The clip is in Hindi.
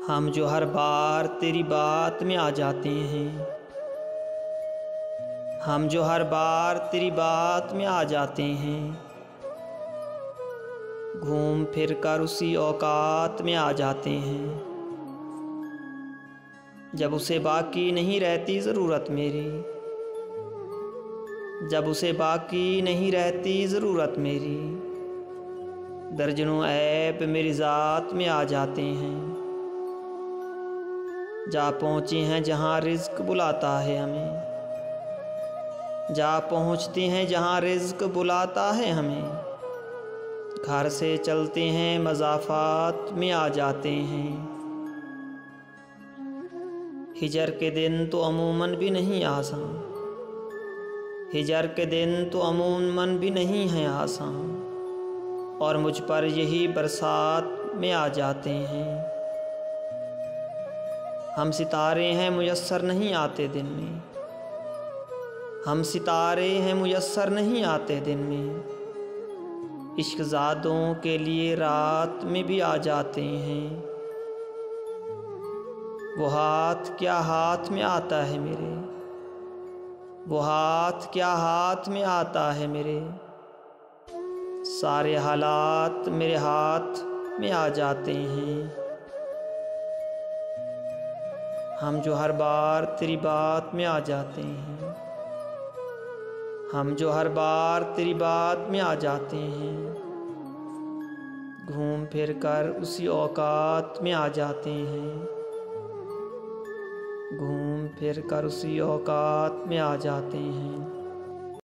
हम जो हर बार तेरी बात में आ जाते हैं, हम जो हर बार तेरी बात में आ जाते हैं, घूम फिर कर उसी औकात में आ जाते हैं जब उसे बाकी नहीं रहती ज़रूरत मेरी, जब उसे बाकी नहीं रहती ज़रूरत मेरी। दर्जनों ऐब मेरी ज़ात में आ जाते हैं, जा पहुँचे हैं जहाँ रिज़्क बुलाता है हमें, जा पहुँचते हैं जहाँ रिज़्क बुलाता है हमें। घर से चलते हैं मज़ाफ़ात में आ जाते हैं, हिजर के दिन तो अमूमन भी नहीं आसान, हिजर के दिन तो अमूमन भी नहीं है आसान, और मुझ पर यही बरसात में आ जाते हैं। हम सितारे हैं मुयस्सर नहीं आते दिन में, हम सितारे हैं मुयस्सर नहीं आते दिन में। इश्क ज़ादों के लिए रात में भी आ जाते हैं। वो हाथ क्या हाथ में आता है मेरे, वो हाथ क्या हाथ में आता है मेरे। सारे हालात मेरे हाथ में आ जाते हैं। हम जो हर बार तेरी बात में आ जाते हैं, हम जो हर बार तेरी बात में आ जाते हैं, घूम फिर कर उसी औकात में आ जाते हैं, घूम फिर कर उसी औकात में आ जाते हैं।